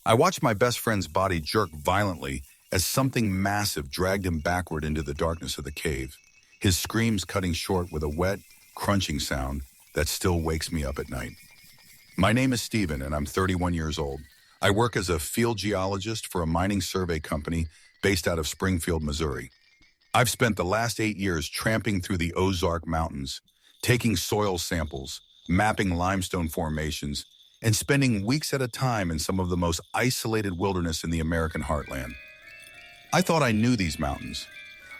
I watched my best friend's body jerk violently as something massive dragged him backward into the darkness of the cave, his screams cutting short with a wet, crunching sound that still wakes me up at night. My name is Steven, and I'm 31 years old. I work as a field geologist for a mining survey company based out of Springfield, Missouri. I've spent the last 8 years tramping through the Ozark Mountains, taking soil samples, mapping limestone formations, and spending weeks at a time in some of the most isolated wilderness in the American heartland. I thought I knew these mountains.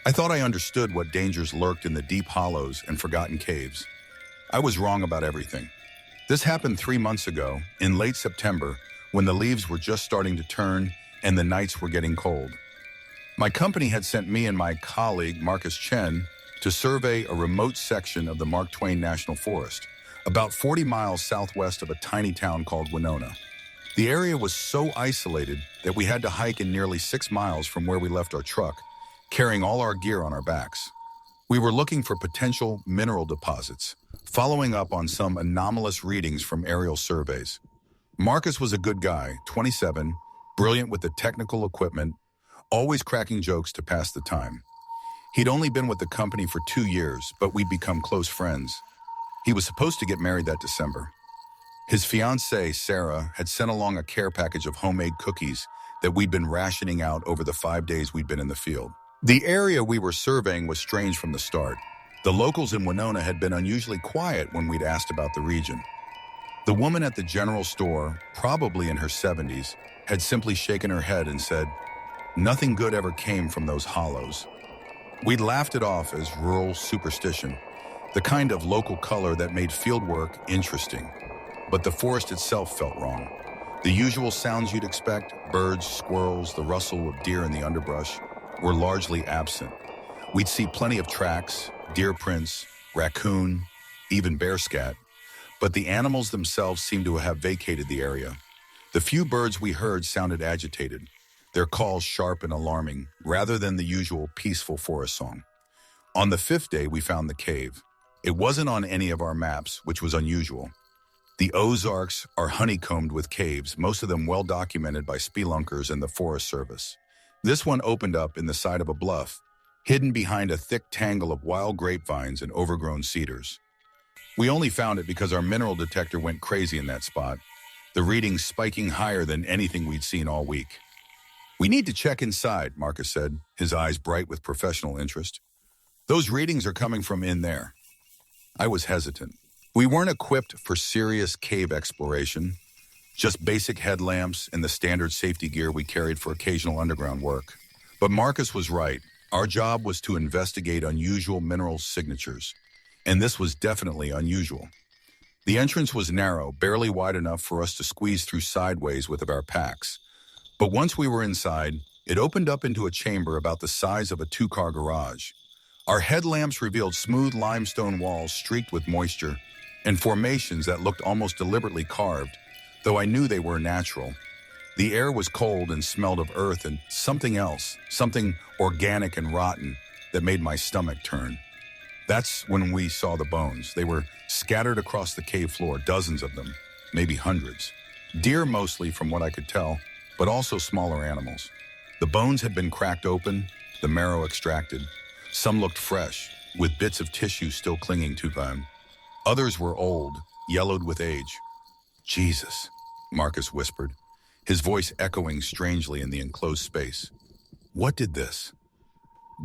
I thought I understood what dangers lurked in the deep hollows and forgotten caves. I was wrong about everything. This happened 3 months ago, in late September, when the leaves were just starting to turn and the nights were getting cold. My company had sent me and my colleague, Marcus Chen, to survey a remote section of the Mark Twain National Forest, about 40 miles southwest of a tiny town called Winona. The area was so isolated that we had to hike in nearly 6 miles from where we left our truck, carrying all our gear on our backs. We were looking for potential mineral deposits, following up on some anomalous readings from aerial surveys. Marcus was a good guy, 27, brilliant with the technical equipment, always cracking jokes to pass the time. He'd only been with the company for 2 years, but we'd become close friends. He was supposed to get married that December. His fiancée, Sarah, had sent along a care package of homemade cookies that we'd been rationing out over the 5 days we'd been in the field. The area we were surveying was strange from the start. The locals in Winona had been unusually quiet when we'd asked about the region. The woman at the general store, probably in her 70s, had simply shaken her head and said, "Nothing good ever came from those hollows." We'd laughed it off as rural superstition, the kind of local color that made fieldwork interesting. But the forest itself felt wrong. The usual sounds you'd expect, birds, squirrels, the rustle of deer in the underbrush, were largely absent. We'd see plenty of tracks, deer prints, raccoon, even bear scat, but the animals themselves seemed to have vacated the area. The few birds we heard sounded agitated, their calls sharp and alarming, rather than the usual peaceful forest song. On the 5th day, we found the cave. It wasn't on any of our maps, which was unusual. The Ozarks are honeycombed with caves, most of them well documented by spelunkers and the Forest Service. This one opened up in the side of a bluff, hidden behind a thick tangle of wild grapevines and overgrown cedars. We only found it because our mineral detector went crazy in that spot, the readings spiking higher than anything we'd seen all week. "We need to check inside," Marcus said, his eyes bright with professional interest. "Those readings are coming from in there." I was hesitant. We weren't equipped for serious cave exploration, just basic headlamps and the standard safety gear we carried for occasional underground work. But Marcus was right. Our job was to investigate unusual mineral signatures, and this was definitely unusual. The entrance was narrow, barely wide enough for us to squeeze through sideways with our packs. But once we were inside, it opened up into a chamber about the size of a 2-car garage. Our headlamps revealed smooth limestone walls streaked with moisture and formations that looked almost deliberately carved, though I knew they were natural. The air was cold and smelled of earth and something else, something organic and rotten that made my stomach turn. That's when we saw the bones. They were scattered across the cave floor, dozens of them, maybe hundreds. Deer mostly, from what I could tell, but also smaller animals. The bones had been cracked open, the marrow extracted. Some looked fresh, with bits of tissue still clinging to them. Others were old, yellowed with age. "Jesus," Marcus whispered, his voice echoing strangely in the enclosed space. "What did this?"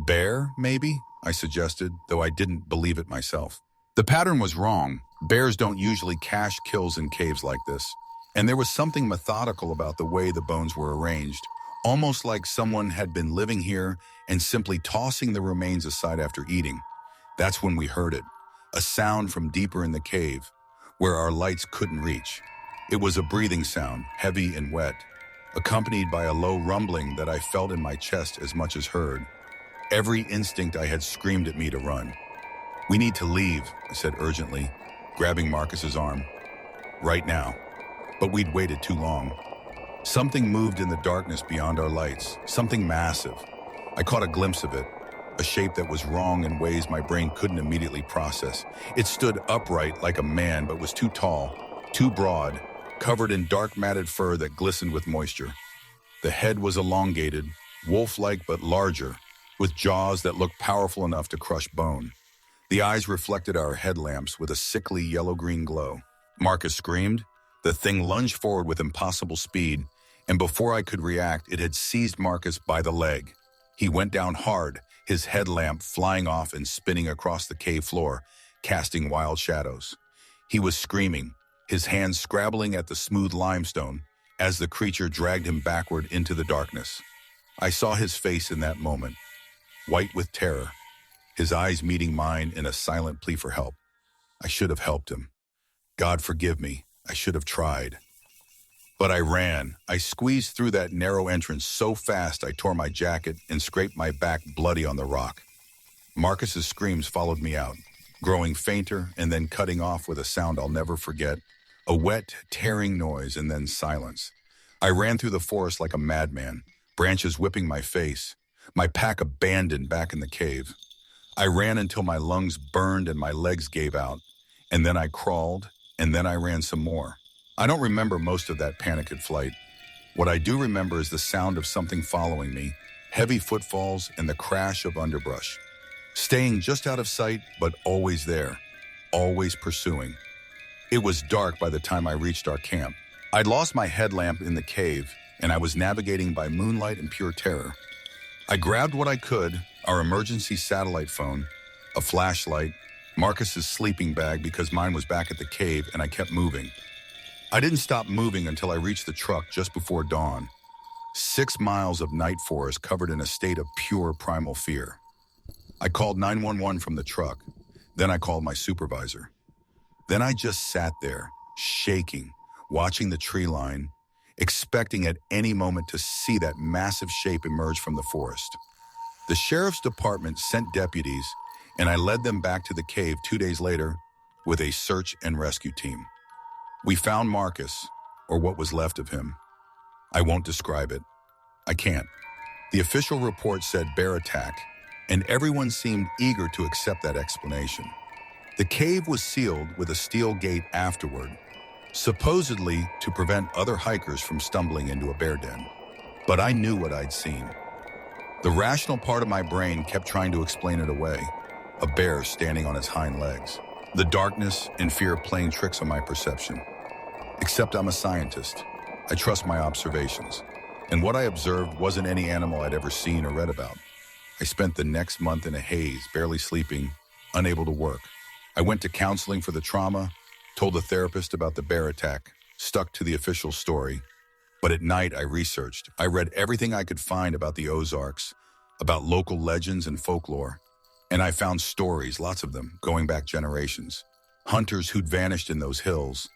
"Bear, maybe?" I suggested, though I didn't believe it myself. The pattern was wrong. Bears don't usually cache kills in caves like this. And there was something methodical about the way the bones were arranged, almost like someone had been living here and simply tossing the remains aside after eating. That's when we heard it, a sound from deeper in the cave, where our lights couldn't reach. It was a breathing sound, heavy and wet, accompanied by a low rumbling that I felt in my chest as much as heard. Every instinct I had screamed at me to run. "We need to leave," I said urgently, grabbing Marcus's arm. "Right now." But we'd waited too long. Something moved in the darkness beyond our lights, something massive. I caught a glimpse of it, a shape that was wrong in ways my brain couldn't immediately process. It stood upright like a man, but was too tall, too broad, covered in dark matted fur that glistened with moisture. The head was elongated, wolf-like but larger, with jaws that looked powerful enough to crush bone. The eyes reflected our headlamps with a sickly yellow-green glow. Marcus screamed. The thing lunged forward with impossible speed, and before I could react, it had seized Marcus by the leg. He went down hard, his headlamp flying off and spinning across the cave floor, casting wild shadows. He was screaming, his hands scrabbling at the smooth limestone, as the creature dragged him backward into the darkness. I saw his face in that moment, white with terror, his eyes meeting mine in a silent plea for help. I should have helped him. God forgive me, I should have tried. But I ran. I squeezed through that narrow entrance so fast I tore my jacket and scraped my back bloody on the rock. Marcus's screams followed me out, growing fainter and then cutting off with a sound I'll never forget, a wet, tearing noise and then silence. I ran through the forest like a madman, branches whipping my face, my pack abandoned back in the cave. I ran until my lungs burned and my legs gave out, and then I crawled, and then I ran some more. I don't remember most of that panicked flight. What I do remember is the sound of something following me, heavy footfalls and the crash of underbrush. Staying just out of sight, but always there, always pursuing. It was dark by the time I reached our camp. I'd lost my headlamp in the cave, and I was navigating by moonlight and pure terror. I grabbed what I could, our emergency satellite phone, a flashlight, Marcus's sleeping bag because mine was back at the cave, and I kept moving. I didn't stop moving until I reached the truck just before dawn. 6 miles of night forest covered in a state of pure primal fear. I called 911 from the truck. Then I called my supervisor. Then I just sat there, shaking, watching the tree line, expecting at any moment to see that massive shape emerge from the forest. The sheriff's department sent deputies, and I led them back to the cave 2 days later with a search and rescue team. We found Marcus, or what was left of him. I won't describe it. I can't. The official report said bear attack, and everyone seemed eager to accept that explanation. The cave was sealed with a steel gate afterward, supposedly to prevent other hikers from stumbling into a bear den. But I knew what I'd seen. The rational part of my brain kept trying to explain it away, a bear standing on its hind legs. The darkness and fear playing tricks on my perception. Except I'm a scientist. I trust my observations. And what I observed wasn't any animal I'd ever seen or read about. I spent the next month in a haze, barely sleeping, unable to work. I went to counseling for the trauma, told the therapist about the bear attack, stuck to the official story. But at night, I researched. I read everything I could find about the Ozarks, about local legends and folklore. And I found stories, lots of them, going back generations. Hunters who'd vanished in those hills,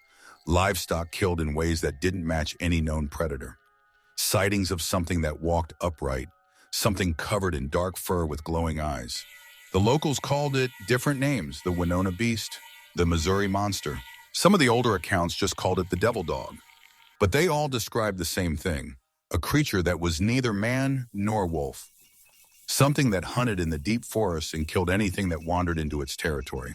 livestock killed in ways that didn't match any known predator. Sightings of something that walked upright, something covered in dark fur with glowing eyes. The locals called it different names, the Winona Beast, the Missouri Monster. Some of the older accounts just called it the Devil Dog. But they all described the same thing, a creature that was neither man nor wolf. Something that hunted in the deep forests and killed anything that wandered into its territory.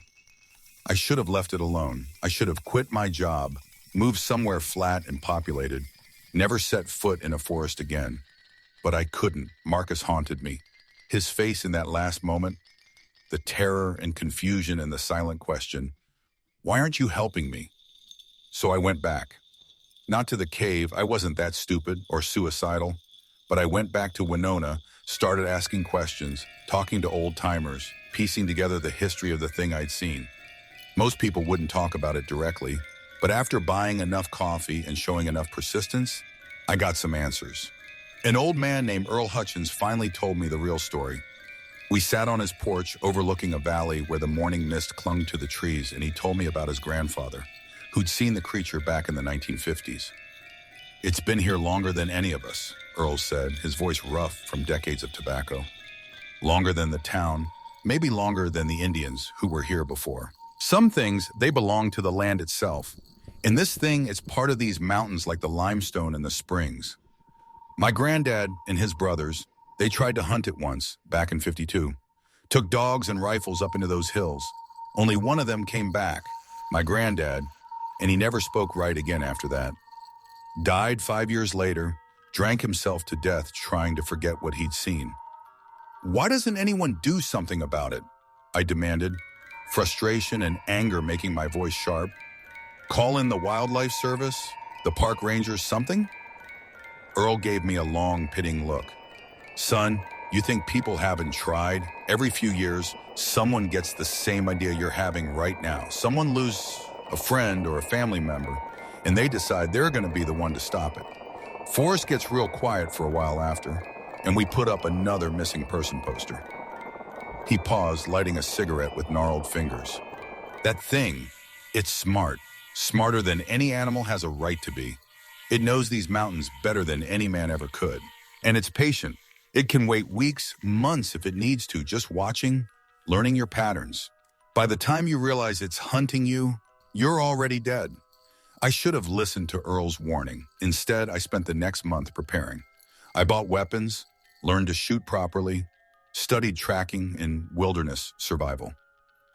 I should have left it alone. I should have quit my job, moved somewhere flat and populated, never set foot in a forest again. But I couldn't. Marcus haunted me. His face in that last moment, the terror and confusion and the silent question, why aren't you helping me? So I went back. Not to the cave, I wasn't that stupid or suicidal, but I went back to Winona, started asking questions, talking to old-timers, piecing together the history of the thing I'd seen. Most people wouldn't talk about it directly, but after buying enough coffee and showing enough persistence, I got some answers. An old man named Earl Hutchins finally told me the real story. We sat on his porch overlooking a valley where the morning mist clung to the trees, and he told me about his grandfather, who'd seen the creature back in the 1950s. It's been here longer than any of us, Earl said, his voice rough from decades of tobacco. Longer than the town, maybe longer than the Indians who were here before. Some things, they belong to the land itself. And this thing is part of these mountains like the limestone and the springs. My granddad and his brothers, they tried to hunt it once, back in '52. Took dogs and rifles up into those hills. Only one of them came back, my granddad, and he never spoke right again after that. Died 5 years later, drank himself to death trying to forget what he'd seen. Why doesn't anyone do something about it? I demanded, frustration and anger making my voice sharp. Call in the wildlife service, the park rangers, something? Earl gave me a long, pitying look. Son, you think people haven't tried? Every few years, someone gets the same idea you're having right now. Someone loses a friend or a family member, and they decide they're going to be the one to stop it. Forest gets real quiet for a while after, and we put up another missing person poster. He paused, lighting a cigarette with gnarled fingers. That thing, it's smart. Smarter than any animal has a right to be. It knows these mountains better than any man ever could. And it's patient. It can wait weeks, months if it needs to, just watching, learning your patterns. By the time you realize it's hunting you, you're already dead. I should have listened to Earl's warning. Instead, I spent the next month preparing. I bought weapons, learned to shoot properly, studied tracking and wilderness survival.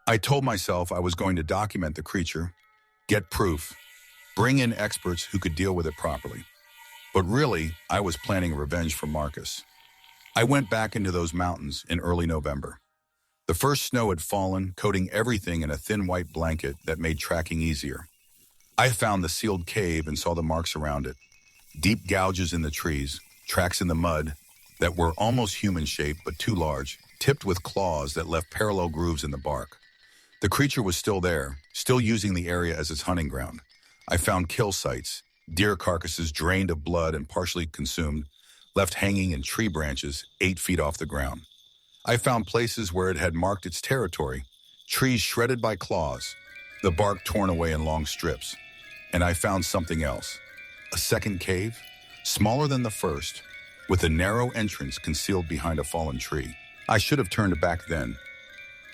I told myself I was going to document the creature, get proof, bring in experts who could deal with it properly. But really, I was planning revenge for Marcus. I went back into those mountains in early November. The first snow had fallen, coating everything in a thin white blanket that made tracking easier. I found the sealed cave and saw the marks around it. Deep gouges in the trees, tracks in the mud that were almost human-shaped but too large, tipped with claws that left parallel grooves in the bark. The creature was still there, still using the area as its hunting ground. I found kill sites, deer carcasses drained of blood and partially consumed, left hanging in tree branches 8 feet off the ground. I found places where it had marked its territory, trees shredded by claws, the bark torn away in long strips. And I found something else, a second cave, smaller than the first, with a narrow entrance concealed behind a fallen tree. I should have turned back then.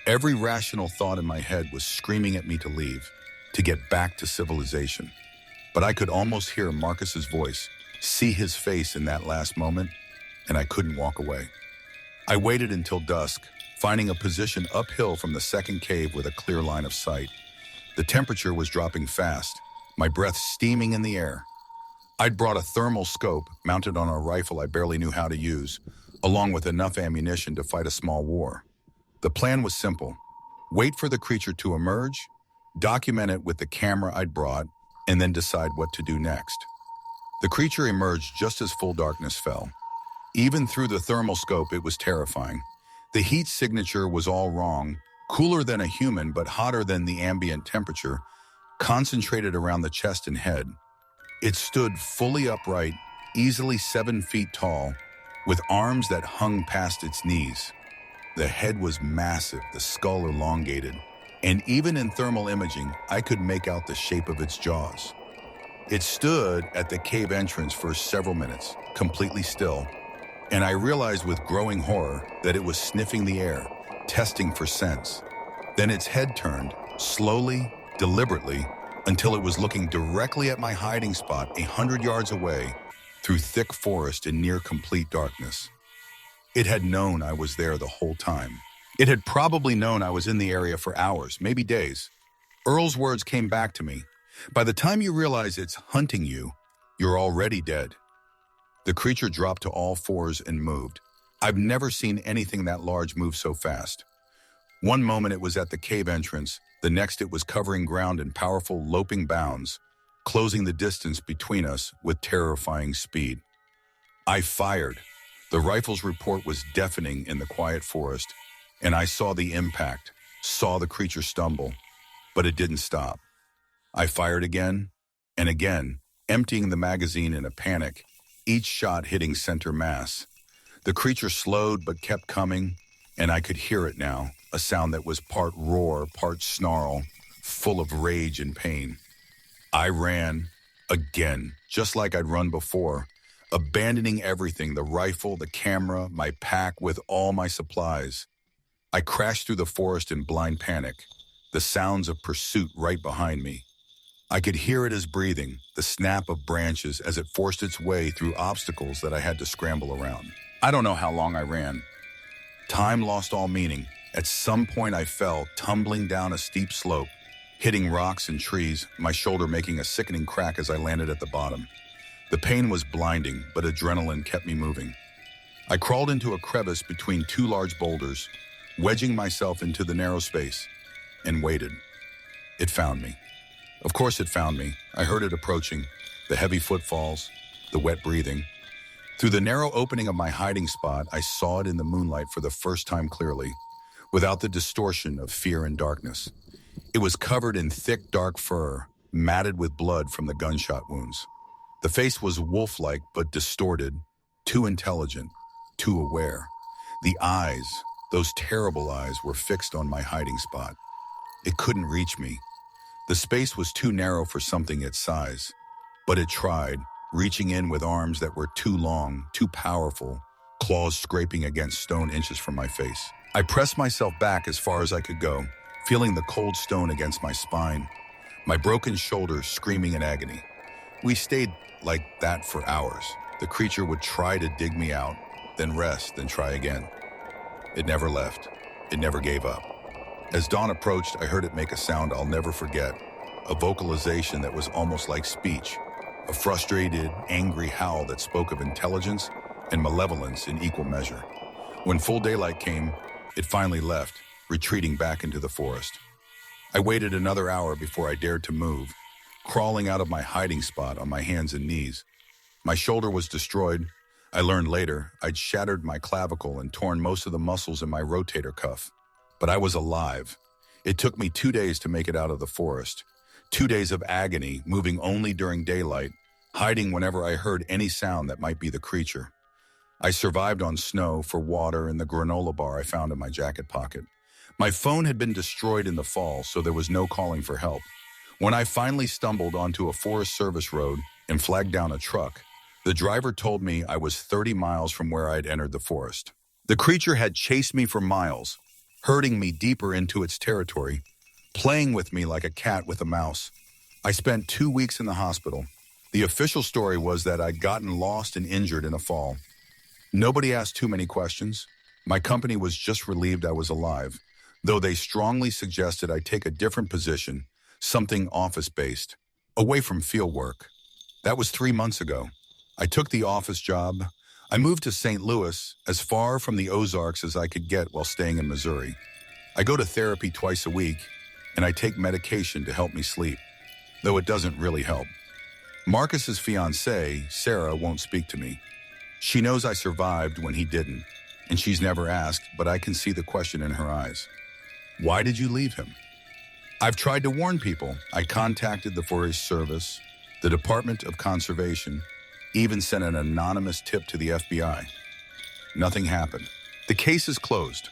Every rational thought in my head was screaming at me to leave, to get back to civilization. But I could almost hear Marcus's voice, see his face in that last moment, and I couldn't walk away. I waited until dusk, finding a position uphill from the second cave with a clear line of sight. The temperature was dropping fast, my breath steaming in the air. I'd brought a thermal scope mounted on a rifle I barely knew how to use, along with enough ammunition to fight a small war. The plan was simple. Wait for the creature to emerge, document it with the camera I'd brought, and then decide what to do next. The creature emerged just as full darkness fell. Even through the thermal scope, it was terrifying. The heat signature was all wrong, cooler than a human but hotter than the ambient temperature, concentrated around the chest and head. It stood fully upright, easily 7 feet tall, with arms that hung past its knees. The head was massive, the skull elongated, and even in thermal imaging, I could make out the shape of its jaws. It stood at the cave entrance for several minutes, completely still, and I realized with growing horror that it was sniffing the air, testing for scents. Then its head turned, slowly, deliberately, until it was looking directly at my hiding spot 100 yards away through thick forest in near complete darkness. It had known I was there the whole time. It had probably known I was in the area for hours, maybe days. Earl's words came back to me. By the time you realize it's hunting you, you're already dead. The creature dropped to all fours and moved. I've never seen anything that large move so fast. One moment it was at the cave entrance, the next it was covering ground in powerful loping bounds, closing the distance between us with terrifying speed. I fired. The rifle's report was deafening in the quiet forest, and I saw the impact, saw the creature stumble, but it didn't stop. I fired again and again, emptying the magazine in a panic, each shot hitting center mass. The creature slowed but kept coming, and I could hear it now, a sound that was part roar, part snarl, full of rage and pain. I ran, again, just like I'd run before, abandoning everything, the rifle, the camera, my pack with all my supplies. I crashed through the forest in blind panic, the sounds of pursuit right behind me. I could hear it as breathing, the snap of branches as it forced its way through obstacles that I had to scramble around. I don't know how long I ran. Time lost all meaning. At some point I fell, tumbling down a steep slope, hitting rocks and trees, my shoulder making a sickening crack as I landed at the bottom. The pain was blinding, but adrenaline kept me moving. I crawled into a crevice between two large boulders, wedging myself into the narrow space, and waited. It found me. Of course it found me. I heard it approaching, the heavy footfalls, the wet breathing. Through the narrow opening of my hiding spot, I saw it in the moonlight for the first time clearly, without the distortion of fear and darkness. It was covered in thick, dark fur, matted with blood from the gunshot wounds. The face was wolf-like but distorted, too intelligent, too aware. The eyes, those terrible eyes, were fixed on my hiding spot. It couldn't reach me. The space was too narrow for something its size, but it tried, reaching in with arms that were too long, too powerful, claws scraping against stone inches from my face. I pressed myself back as far as I could go, feeling the cold stone against my spine, my broken shoulders screaming in agony. We stayed like that for hours. The creature would try to dig me out, then rest, then try again. It never left. It never gave up. As dawn approached, I heard it make a sound I'll never forget, a vocalization that was almost like speech, a frustrated, angry howl that spoke of intelligence and malevolence in equal measure. When full daylight came, it finally left, retreating back into the forest. I waited another hour before I dared to move, crawling out of my hiding spot on my hands and knees. My shoulder was destroyed. I learned later I'd shattered my clavicle and torn most of the muscles in my rotator cuff. But I was alive. It took me 2 days to make it out of the forest. 2 days of agony, moving only during daylight, hiding whenever I heard any sound that might be the creature. I survived on snow for water and the granola bar I found in my jacket pocket. My phone had been destroyed in the fall, so there was no calling for help. When I finally stumbled onto a Forest Service road and flagged down a truck, the driver told me I was 30 miles from where I'd entered the forest. The creature had chased me for miles, herding me deeper into its territory, playing with me like a cat with a mouse. I spent 2 weeks in the hospital. The official story was that I'd gotten lost and injured in a fall. Nobody asked too many questions. My company was just relieved I was alive, though they strongly suggested I take a different position, something office-based, away from field work. That was 3 months ago. I took the office job. I moved to St. Louis, as far from the Ozarks as I could get while staying in Missouri. I go to therapy twice a week, and I take medication to help me sleep, though it doesn't really help. Marcus's fiancée, Sarah, won't speak to me. She knows I survived when he didn't, and she's never asked, but I can see the question in her eyes. Why did you leave him? I've tried to warn people. I contacted the Forest Service, the Department of Conservation, even sent an anonymous tip to the FBI. Nothing happened. The case is closed.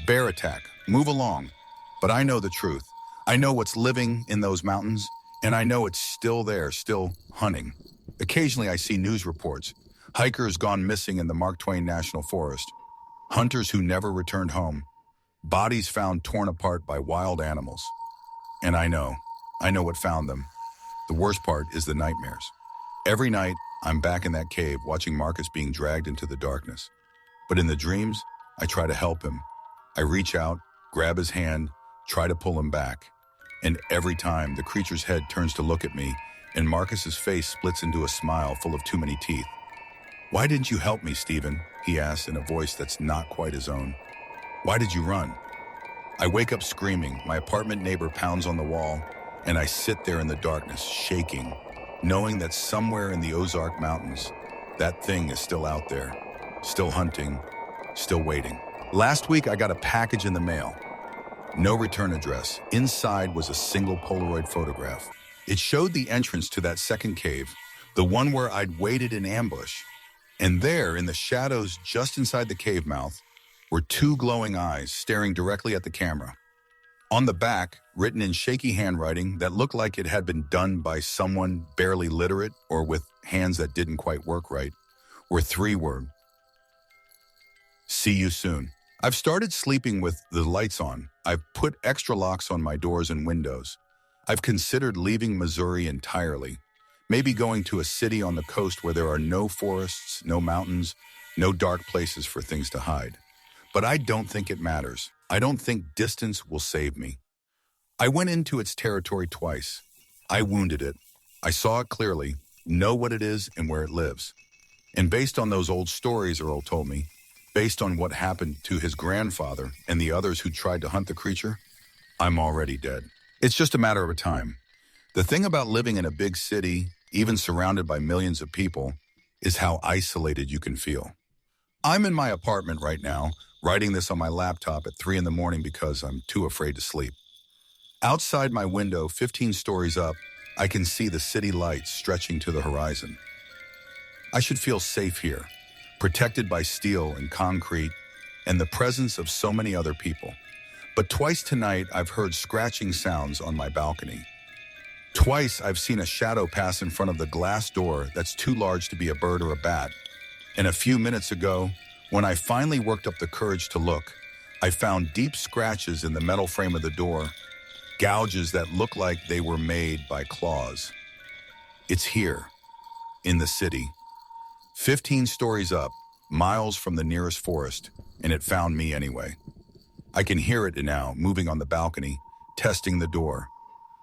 Bear attack. Move along. But I know the truth. I know what's living in those mountains, and I know it's still there, still hunting. Occasionally I see news reports. Hikers gone missing in the Mark Twain National Forest. Hunters who never returned home. Bodies found torn apart by wild animals. And I know what found them. The worst part is the nightmares. Every night, I'm back in that cave watching Marcus being dragged into the darkness. But in the dreams, I try to help him. I reach out, grab his hand, try to pull him back. And every time, the creature's head turns to look at me, and Marcus's face splits into a smile full of too many teeth. Why didn't you help me, Stephen? He asks in a voice that's not quite his own. Why did you run? I wake up screaming. My apartment neighbor pounds on the wall, and I sit there in the darkness, shaking, knowing that somewhere in the Ozark Mountains, that thing is still out there, still hunting, still waiting. Last week, I got a package in the mail. No return address. Inside was a single Polaroid photograph. It showed the entrance to that second cave, the one where I'd waited in ambush. And there, in the shadows just inside the cave mouth, were 2 glowing eyes staring directly at the camera. On the back, written in shaky handwriting that looked like it had been done by someone barely literate or with hands that didn't quite work right, were 3 words. See you soon. I've started sleeping with the lights on. I've put extra locks on my doors and windows. I've considered leaving Missouri entirely, maybe going to a city on the coast where there are no forests, no mountains, no dark places for things to hide. But I don't think it matters. I don't think distance will save me. I went into its territory twice. I wounded it. I saw it clearly, know what it is and where it lives. And based on those old stories Earl told me, based on what happened to his grandfather and the others who tried to hunt the creature, I'm already dead. It's just a matter of time. The thing about living in a big city, even surrounded by millions of people, is how isolated you can feel. I'm in my apartment right now, writing this on my laptop at 3 in the morning because I'm too afraid to sleep. Outside my window, 15 stories up, I can see the city lights stretching to the horizon. I should feel safe here, protected by steel and concrete and the presence of so many other people. But twice tonight, I've heard scratching sounds on my balcony. Twice, I've seen a shadow pass in front of the glass door that's too large to be a bird or a bat. And a few minutes ago, when I finally worked up the courage to look, I found deep scratches in the metal frame of the door, gouges that look like they were made by claws. It's here, in the city, 15 stories up, miles from the nearest forest, and it found me anyway. I can hear it now, moving on the balcony, testing the door.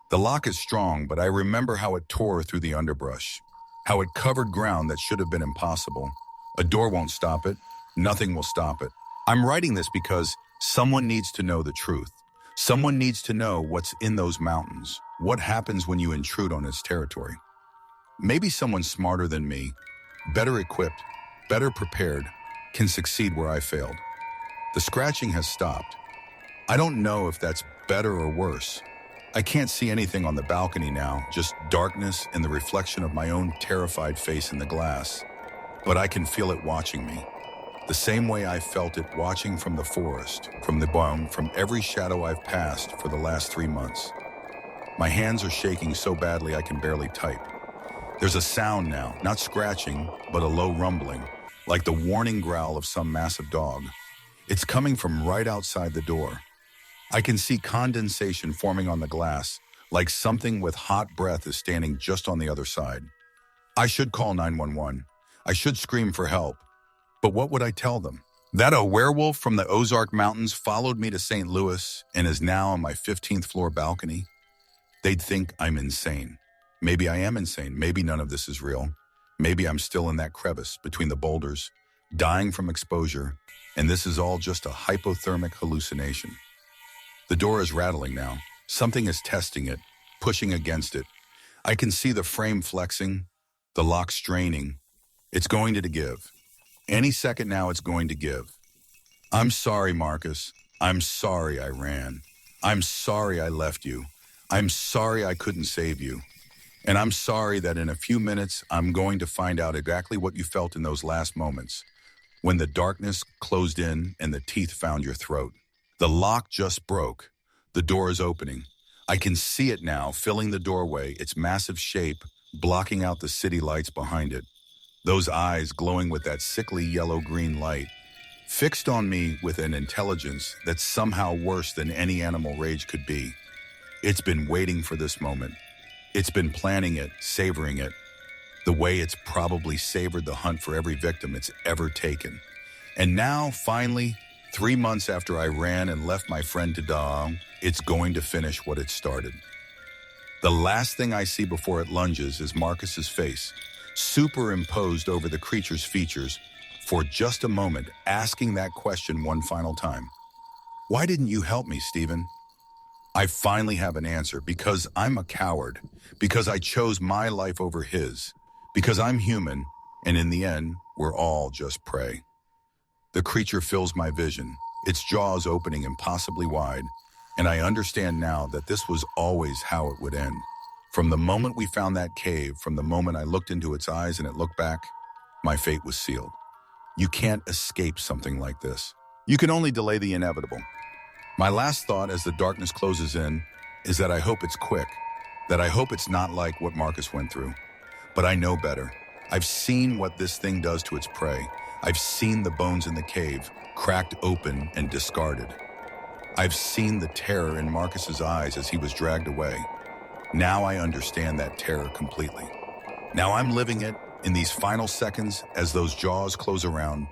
The lock is strong, but I remember how it tore through the underbrush, how it covered ground that should have been impossible. A door won't stop it. Nothing will stop it. I'm writing this because someone needs to know the truth. Someone needs to know what's in those mountains, what happens when you intrude on its territory. Maybe someone smarter than me, better equipped, better prepared, can succeed where I failed. The scratching has stopped. I don't know if that's better or worse. I can't see anything on the balcony now, just darkness and the reflection of my own terrified face in the glass. But I can feel it watching me. The same way I felt it watching from the forest, from the bone, from every shadow I've passed for the last 3 months. My hands are shaking so badly I can barely type. There's a sound now, not scratching, but a low rumbling, like the warning growl of some massive dog. It's coming from right outside the door. I can see condensation forming on the glass, like something with hot breath is standing just on the other side. I should call 911. I should scream for help. But what would I tell them? That a werewolf from the Ozark Mountains followed me to St. Louis and is now on my 15th floor balcony? They'd think I'm insane. Maybe I am insane. Maybe none of this is real. Maybe I'm still in that crevice between the boulders, dying from exposure, and this is all just a hypothermic hallucination. The door is rattling now. Something is testing it, pushing against it. I can see the frame flexing, the lock straining. It's going to give. Any second now, it's going to give. I'm sorry, Marcus. I'm sorry I ran. I'm sorry I left you. I'm sorry I couldn't save you. And I'm sorry that in a few minutes, I'm going to find out exactly what you felt in those last moments, when the darkness closed in and the teeth found your throat. The lock just broke. The door is opening. I can see it now, filling the doorway, its massive shape, blocking out the city lights behind it. Those eyes glowing with that sickly yellow-green light, fixed on me with an intelligence that's somehow worse than any animal rage could be. It's been waiting for this moment. It's been planning it, savoring it, the way it's probably savored the hunt for every victim it's ever taken. And now, finally, 3 months after I ran and left my friend to die, it's going to finish what it started. The last thing I see before it lunges is Marcus's face, superimposed over the creature's features, for just a moment, asking that question one final time. Why didn't you help me, Stephen? I finally have an answer, because I'm a coward, because I chose my life over his, because I'm human, and in the end, we're all just prey. The creature fills my vision, its jaws opening impossibly wide, and I understand now that this was always how it would end. From the moment we found that cave, from the moment I looked into its eyes and it looked back, my fate was sealed. You can't escape something like this. You can only delay the inevitable. My last thought as the darkness closes in is that I hope it's quick, that I hope it's not like what Marcus went through. But I know better. I've seen what this thing does to its prey. I've seen the bones in the cave, cracked open and discarded. I've seen the terror in Marcus's eyes as he was dragged away. Now I understand that terror completely. Now I'm living it in these final seconds as those jaws close around,